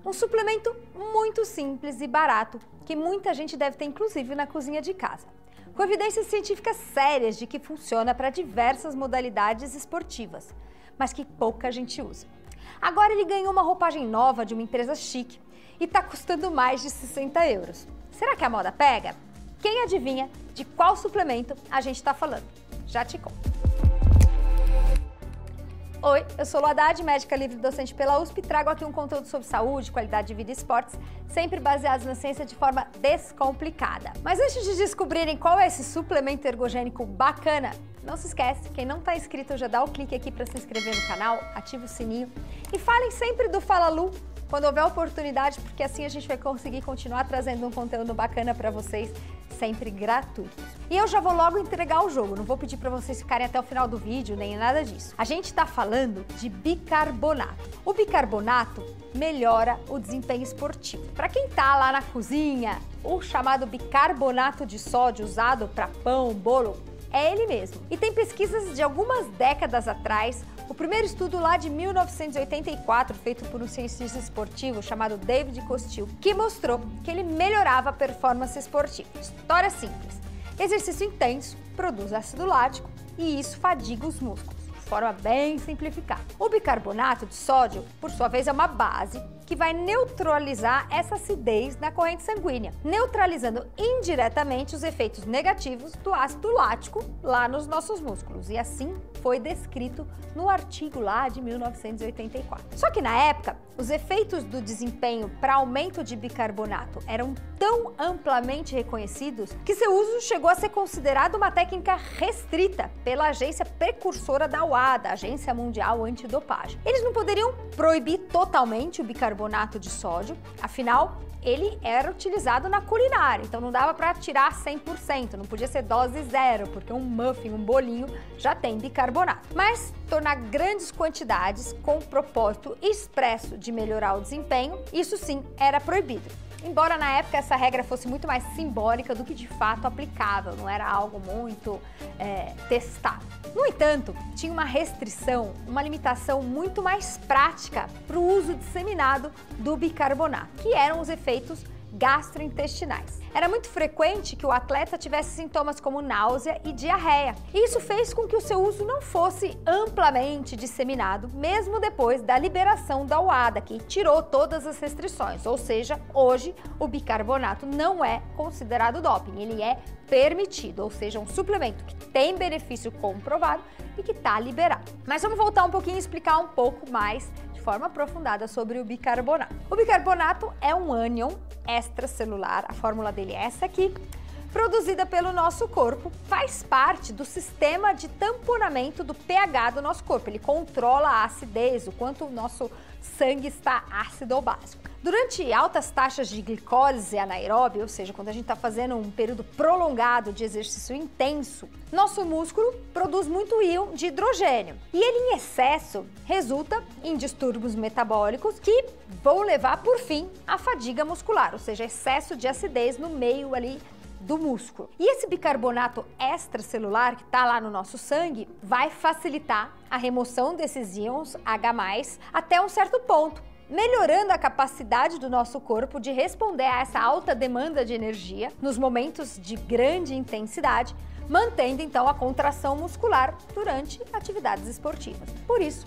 Um suplemento muito simples e barato, que muita gente deve ter inclusive na cozinha de casa, com evidências científicas sérias de que funciona para diversas modalidades esportivas, mas que pouca gente usa. Agora ele ganhou uma roupagem nova de uma empresa chique e está custando mais de 60 euros. Será que a moda pega? Quem adivinha de qual suplemento a gente está falando? Já te conto. Oi, eu sou Lu Haddad, médica livre docente pela USP, e trago aqui um conteúdo sobre saúde, qualidade de vida e esportes, sempre baseados na ciência de forma descomplicada. Mas antes de descobrirem qual é esse suplemento ergogênico bacana, não se esquece, quem não está inscrito já dá o clique aqui para se inscrever no canal, ativa o sininho e falem sempre do Fala Lu quando houver oportunidade, porque assim a gente vai conseguir continuar trazendo um conteúdo bacana para vocês, sempre gratuito. E eu já vou logo entregar o jogo, não vou pedir para vocês ficarem até o final do vídeo, nem nada disso. A gente está falando de bicarbonato. O bicarbonato melhora o desempenho esportivo. Para quem tá lá na cozinha, o chamado bicarbonato de sódio usado para pão, bolo, é ele mesmo. E tem pesquisas de algumas décadas atrás, o primeiro estudo lá de 1984, feito por um cientista esportivo chamado David Costil, que mostrou que ele melhorava a performance esportiva. História simples. Exercício intenso produz ácido lático e isso fadiga os músculos, de forma bem simplificada. O bicarbonato de sódio, por sua vez, é uma base que vai neutralizar essa acidez na corrente sanguínea, neutralizando indiretamente os efeitos negativos do ácido lático lá nos nossos músculos. E assim foi descrito no artigo lá de 1984. Só que na época, os efeitos do desempenho para aumento de bicarbonato eram tão amplamente reconhecidos que seu uso chegou a ser considerado uma técnica restrita pela agência precursora da WADA, Agência Mundial Antidopagem. Eles não poderiam proibir totalmente o bicarbonato de sódio, afinal, ele era utilizado na culinária, então não dava para tirar 100%, não podia ser dose zero, porque um muffin, um bolinho já tem bicarbonato. Mas tornar grandes quantidades com o propósito expresso de melhorar o desempenho, isso sim era proibido. Embora na época essa regra fosse muito mais simbólica do que de fato aplicável, não era algo muito testado. No entanto, tinha uma restrição, uma limitação muito mais prática para o uso disseminado do bicarbonato, que eram os efeitos gastrointestinais. Era muito frequente que o atleta tivesse sintomas como náusea e diarreia. E isso fez com que o seu uso não fosse amplamente disseminado, mesmo depois da liberação da WADA, que tirou todas as restrições. Ou seja, hoje o bicarbonato não é considerado doping, ele é permitido, ou seja, um suplemento que tem benefício comprovado e que está liberado. Mas vamos voltar um pouquinho e explicar um pouco mais de forma aprofundada sobre o bicarbonato. O bicarbonato é um ânion extracelular, a fórmula dele é essa aqui, produzida pelo nosso corpo, faz parte do sistema de tamponamento do pH do nosso corpo. Ele controla a acidez, o quanto o nosso sangue está ácido ou básico. Durante altas taxas de glicólise anaeróbia, ou seja, quando a gente está fazendo um período prolongado de exercício intenso, nosso músculo produz muito íon de hidrogênio. E ele em excesso resulta em distúrbios metabólicos que vão levar, por fim, à fadiga muscular, ou seja, excesso de acidez no meio ali do músculo. E esse bicarbonato extracelular que está lá no nosso sangue vai facilitar a remoção desses íons H+, até um certo ponto, melhorando a capacidade do nosso corpo de responder a essa alta demanda de energia nos momentos de grande intensidade, mantendo então a contração muscular durante atividades esportivas. Por isso,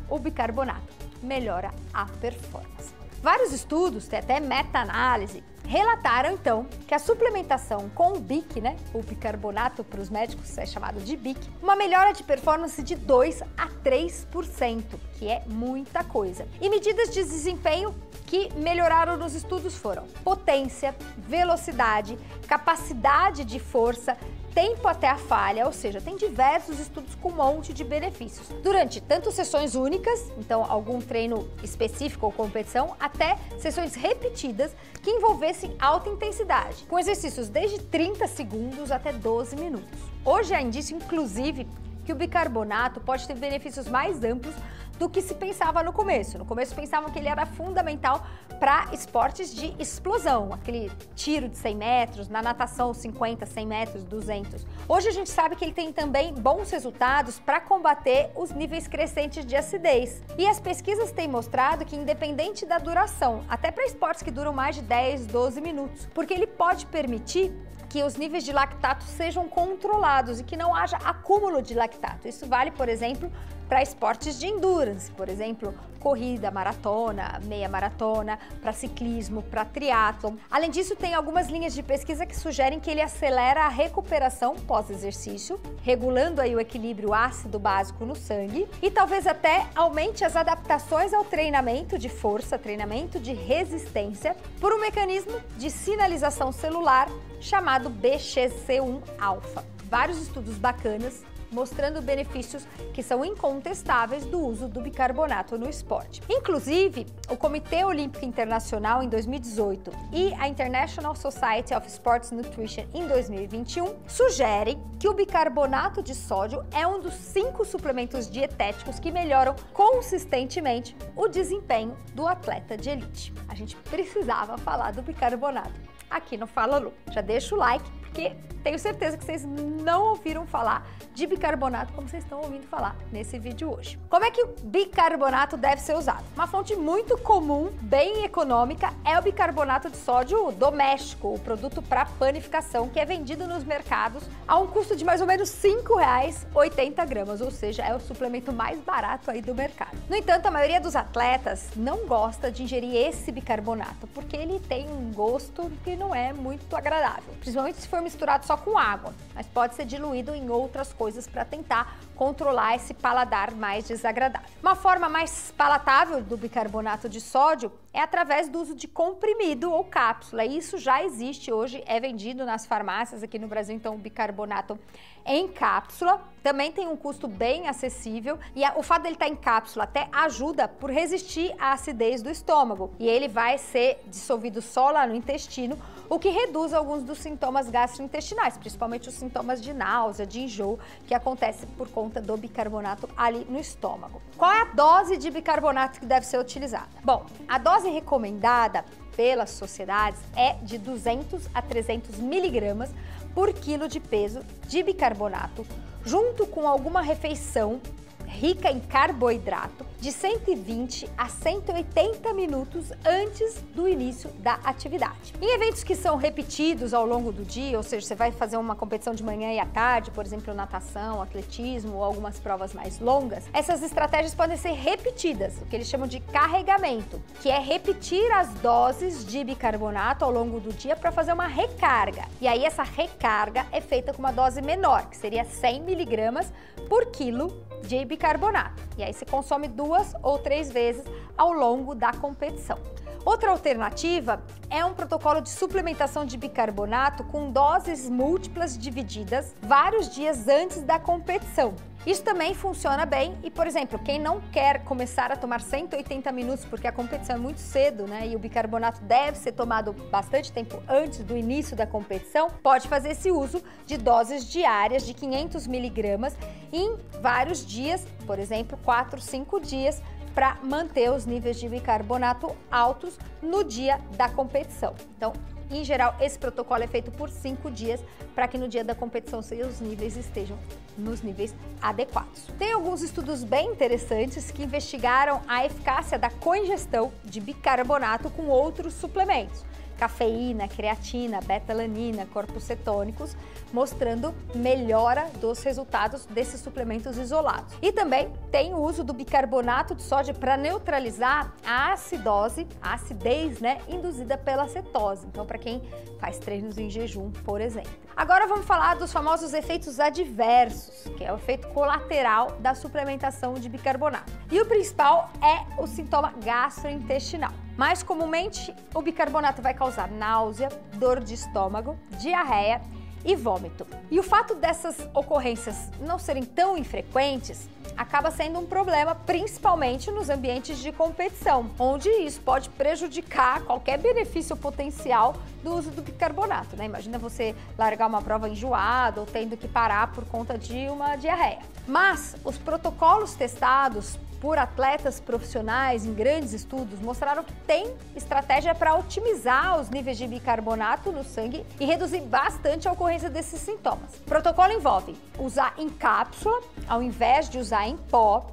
o bicarbonato melhora a performance. Vários estudos, tem até meta-análise, relataram então que a suplementação com o BIC, o bicarbonato para os médicos é chamado de BIC, uma melhora de performance de 2 a 3%, que é muita coisa. E medidas de desempenho que melhoraram nos estudos foram potência, velocidade, capacidade de força, tempo até a falha, ou seja, tem diversos estudos com um monte de benefícios. Durante tanto sessões únicas, então algum treino específico ou competição, até sessões repetidas que envolvessem alta intensidade, com exercícios desde 30 segundos até 12 minutos. Hoje há indício, inclusive, que o bicarbonato pode ter benefícios mais amplos do que se pensava no começo. No começo pensavam que ele era fundamental para esportes de explosão, aquele tiro de 100 metros, na natação 50, 100 metros, 200. Hoje a gente sabe que ele tem também bons resultados para combater os níveis crescentes de acidez. E as pesquisas têm mostrado que, independente da duração, até para esportes que duram mais de 10, 12 minutos, porque ele pode permitir que os níveis de lactato sejam controlados e que não haja acúmulo de lactato. Isso vale, por exemplo, para esportes de endurance, por exemplo, corrida, maratona, meia maratona, para ciclismo, para triatlon. Além disso, tem algumas linhas de pesquisa que sugerem que ele acelera a recuperação pós-exercício, regulando aí o equilíbrio ácido básico no sangue e talvez até aumente as adaptações ao treinamento de força, treinamento de resistência, por um mecanismo de sinalização celular chamado BCC1-alfa. Vários estudos bacanas mostrando benefícios que são incontestáveis do uso do bicarbonato no esporte. Inclusive, o Comitê Olímpico Internacional em 2018 e a International Society of Sports Nutrition em 2021 sugerem que o bicarbonato de sódio é um dos 5 suplementos dietéticos que melhoram consistentemente o desempenho do atleta de elite. A gente precisava falar do bicarbonato aqui no Fala Lu. Já deixa o like, porque tenho certeza que vocês não ouviram falar de bicarbonato como vocês estão ouvindo falar nesse vídeo hoje. Como é que o bicarbonato deve ser usado? Uma fonte muito comum, bem econômica, é o bicarbonato de sódio doméstico, o produto para panificação, que é vendido nos mercados a um custo de mais ou menos R$ 5,00, 80 gramas, ou seja, é o suplemento mais barato aí do mercado. No entanto, a maioria dos atletas não gosta de ingerir esse bicarbonato, porque ele tem um gosto que não é muito agradável, principalmente se for misturado só com água, mas pode ser diluído em outras coisas para tentar controlar esse paladar mais desagradável. Uma forma mais palatável do bicarbonato de sódio é através do uso de comprimido ou cápsula. Isso já existe hoje, é vendido nas farmácias aqui no Brasil, então o bicarbonato em cápsula também tem um custo bem acessível e o fato dele estar em cápsula até ajuda por resistir à acidez do estômago e ele vai ser dissolvido só lá no intestino, o que reduz alguns dos sintomas gastrointestinais, principalmente os sintomas de náusea, de enjoo, que acontece por conta do bicarbonato ali no estômago. Qual é a dose de bicarbonato que deve ser utilizada? Bom, a dose recomendada pelas sociedades é de 200 a 300 miligramas por quilo de peso de bicarbonato, junto com alguma refeição rica em carboidrato de 120 a 180 minutos antes do início da atividade. Em eventos que são repetidos ao longo do dia, ou seja, você vai fazer uma competição de manhã e à tarde, por exemplo, natação, atletismo ou algumas provas mais longas, essas estratégias podem ser repetidas, o que eles chamam de carregamento, que é repetir as doses de bicarbonato ao longo do dia para fazer uma recarga. E aí essa recarga é feita com uma dose menor, que seria 100 miligramas por quilo de bicarbonato. E aí se consome 2 ou 3 vezes ao longo da competição. Outra alternativa é um protocolo de suplementação de bicarbonato com doses múltiplas divididas vários dias antes da competição. Isso também funciona bem e, por exemplo, quem não quer começar a tomar 180 minutos porque a competição é muito cedo, né, e o bicarbonato deve ser tomado bastante tempo antes do início da competição, pode fazer esse uso de doses diárias de 500 miligramas em vários dias, por exemplo, 4, 5 dias, para manter os níveis de bicarbonato altos no dia da competição. Então, em geral, esse protocolo é feito por 5 dias para que no dia da competição seus níveis estejam nos níveis adequados. Tem alguns estudos bem interessantes que investigaram a eficácia da coingestão de bicarbonato com outros suplementos, cafeína, creatina, beta-alanina, corpos cetônicos, mostrando melhora dos resultados desses suplementos isolados. E também tem o uso do bicarbonato de sódio para neutralizar a acidose, a acidez, né, induzida pela cetose. Então, para quem faz treinos em jejum, por exemplo. Agora vamos falar dos famosos efeitos adversos, que é o efeito colateral da suplementação de bicarbonato. E o principal é o sintoma gastrointestinal. Mais comumente, o bicarbonato vai causar náusea, dor de estômago, diarreia e vômito. E o fato dessas ocorrências não serem tão infrequentes acaba sendo um problema, principalmente nos ambientes de competição, onde isso pode prejudicar qualquer benefício potencial do uso do bicarbonato, né? Imagina você largar uma prova enjoado ou tendo que parar por conta de uma diarreia. Mas os protocolos testados por atletas profissionais em grandes estudos mostraram que tem estratégia para otimizar os níveis de bicarbonato no sangue e reduzir bastante a ocorrência desses sintomas. O protocolo envolve usar em cápsula, ao invés de usar em pó,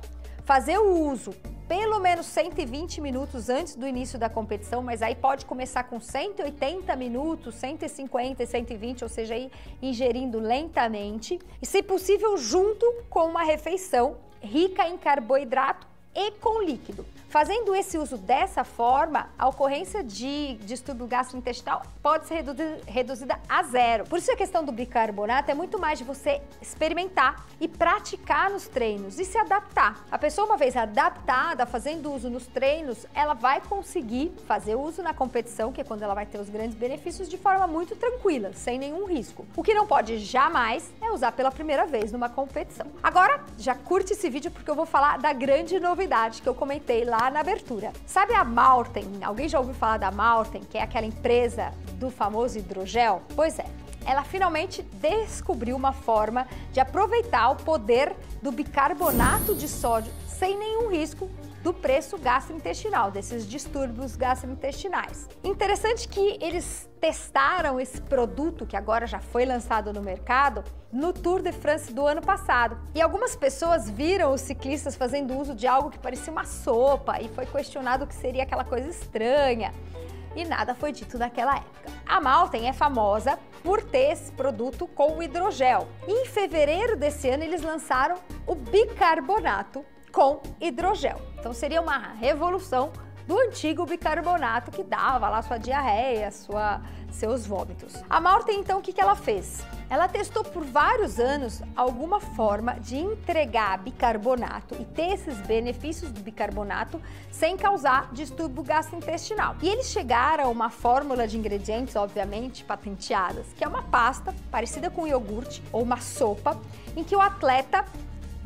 fazer o uso pelo menos 120 minutos antes do início da competição, mas aí pode começar com 180 minutos, 150 e 120, ou seja, aí ingerindo lentamente e, se possível, junto com uma refeição rica em carboidrato e com líquido. Fazendo esse uso dessa forma, a ocorrência de distúrbio gastrointestinal pode ser reduzida a zero. Por isso a questão do bicarbonato é muito mais de você experimentar e praticar nos treinos e se adaptar. A pessoa, uma vez adaptada, fazendo uso nos treinos, ela vai conseguir fazer uso na competição, que é quando ela vai ter os grandes benefícios, de forma muito tranquila, sem nenhum risco. O que não pode jamais é usar pela primeira vez numa competição. Agora, já curte esse vídeo porque eu vou falar da grande novidade que eu comentei lá na abertura. Sabe a Maurten? Alguém já ouviu falar da Maurten, que é aquela empresa do famoso hidrogel? Pois é, ela finalmente descobriu uma forma de aproveitar o poder do bicarbonato de sódio sem nenhum risco do preço gastrointestinal, desses distúrbios gastrointestinais. Interessante que eles testaram esse produto, que agora já foi lançado no mercado, no Tour de France do ano passado. E algumas pessoas viram os ciclistas fazendo uso de algo que parecia uma sopa e foi questionado o que seria aquela coisa estranha. E nada foi dito naquela época. A Maurten é famosa por ter esse produto com o hidrogel. E em fevereiro desse ano eles lançaram o bicarbonato com hidrogel. Então seria uma revolução do antigo bicarbonato que dava lá sua diarreia, seus vômitos. A Maurten, então, o que ela fez? Ela testou por vários anos alguma forma de entregar bicarbonato e ter esses benefícios do bicarbonato sem causar distúrbio gastrointestinal. E eles chegaram a uma fórmula de ingredientes, obviamente, patenteadas, que é uma pasta parecida com iogurte ou uma sopa, em que o atleta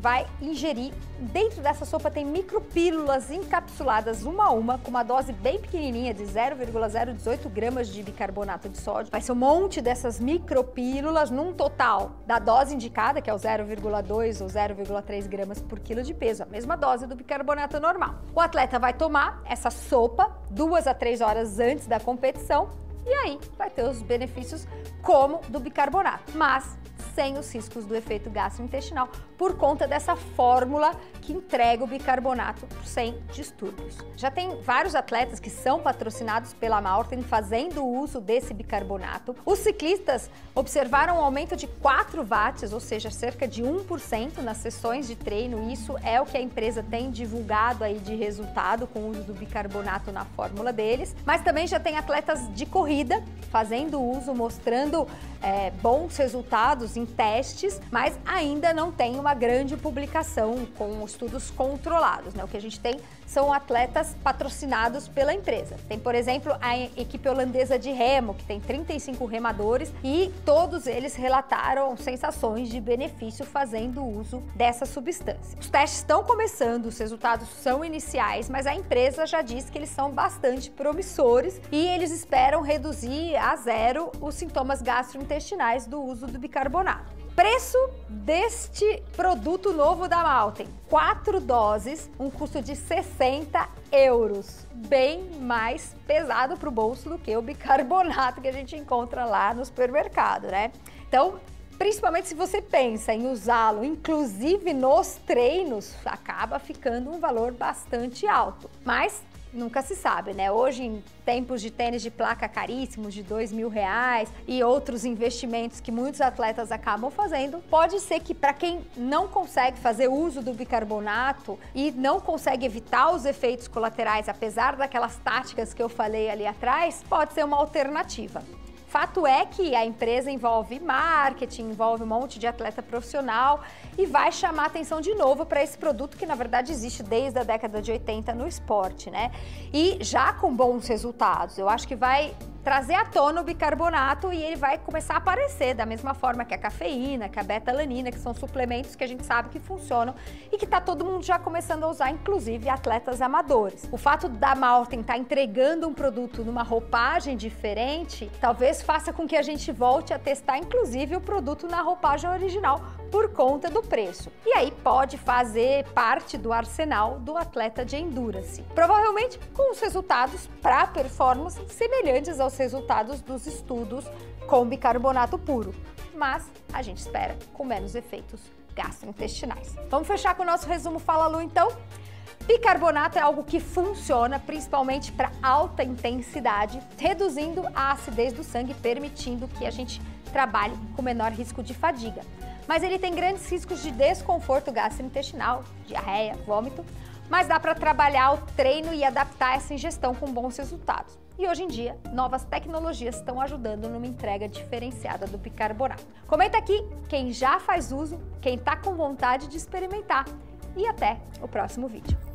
vai ingerir. Dentro dessa sopa tem micropílulas encapsuladas uma a uma, com uma dose bem pequenininha de 0,018 gramas de bicarbonato de sódio. Vai ser um monte dessas micropílulas num total da dose indicada, que é o 0,2 ou 0,3 gramas por quilo de peso, a mesma dose do bicarbonato normal. O atleta vai tomar essa sopa 2 a 3 horas antes da competição e aí vai ter os benefícios como do bicarbonato, mas sem os riscos do efeito gastrointestinal, por conta dessa fórmula que entrega o bicarbonato sem distúrbios. Já tem vários atletas que são patrocinados pela Maurten fazendo uso desse bicarbonato. Os ciclistas observaram um aumento de 4 watts, ou seja, cerca de 1% nas sessões de treino. Isso é o que a empresa tem divulgado aí de resultado com o uso do bicarbonato na fórmula deles. Mas também já tem atletas de corrida fazendo uso, mostrando bons resultados em testes, mas ainda não tem uma grande publicação com estudos controlados, né? O que a gente tem são atletas patrocinados pela empresa. Tem, por exemplo, a equipe holandesa de remo, que tem 35 remadores e todos eles relataram sensações de benefício fazendo uso dessa substância. Os testes estão começando, os resultados são iniciais, mas a empresa já diz que eles são bastante promissores e eles esperam reduzir a zero os sintomas gastrointestinais do uso do bicarbonato. Preço deste produto novo da Maurten: 4 doses, um custo de 60 euros. Bem mais pesado para o bolso do que o bicarbonato que a gente encontra lá no supermercado, né? Então, principalmente se você pensa em usá-lo, inclusive nos treinos, acaba ficando um valor bastante alto. Mas nunca se sabe, né? Hoje, em tempos de tênis de placa caríssimos, de R$2.000 e outros investimentos que muitos atletas acabam fazendo, pode ser que para quem não consegue fazer uso do bicarbonato e não consegue evitar os efeitos colaterais, apesar daquelas táticas que eu falei ali atrás, pode ser uma alternativa. Fato é que a empresa envolve marketing, envolve um monte de atleta profissional e vai chamar atenção de novo para esse produto que, na verdade, existe desde a década de 80 no esporte, né? E já com bons resultados. Eu acho que vai trazer à tona o bicarbonato e ele vai começar a aparecer da mesma forma que a cafeína, que a beta-alanina, que são suplementos que a gente sabe que funcionam e que tá todo mundo já começando a usar, inclusive atletas amadores. O fato da Maurten estar entregando um produto numa roupagem diferente, talvez faça com que a gente volte a testar, inclusive, o produto na roupagem original, por conta do preço. E aí pode fazer parte do arsenal do atleta de endurance. Provavelmente com os resultados para performance semelhantes aos resultados dos estudos com bicarbonato puro. Mas a gente espera com menos efeitos gastrointestinais. Vamos fechar com o nosso resumo Fala Lu, então? Bicarbonato é algo que funciona principalmente para alta intensidade, reduzindo a acidez do sangue, permitindo que a gente trabalhe com menor risco de fadiga. Mas ele tem grandes riscos de desconforto gastrointestinal, diarreia, vômito, mas dá para trabalhar o treino e adaptar essa ingestão com bons resultados. E hoje em dia, novas tecnologias estão ajudando numa entrega diferenciada do bicarbonato. Comenta aqui quem já faz uso, quem está com vontade de experimentar. E até o próximo vídeo.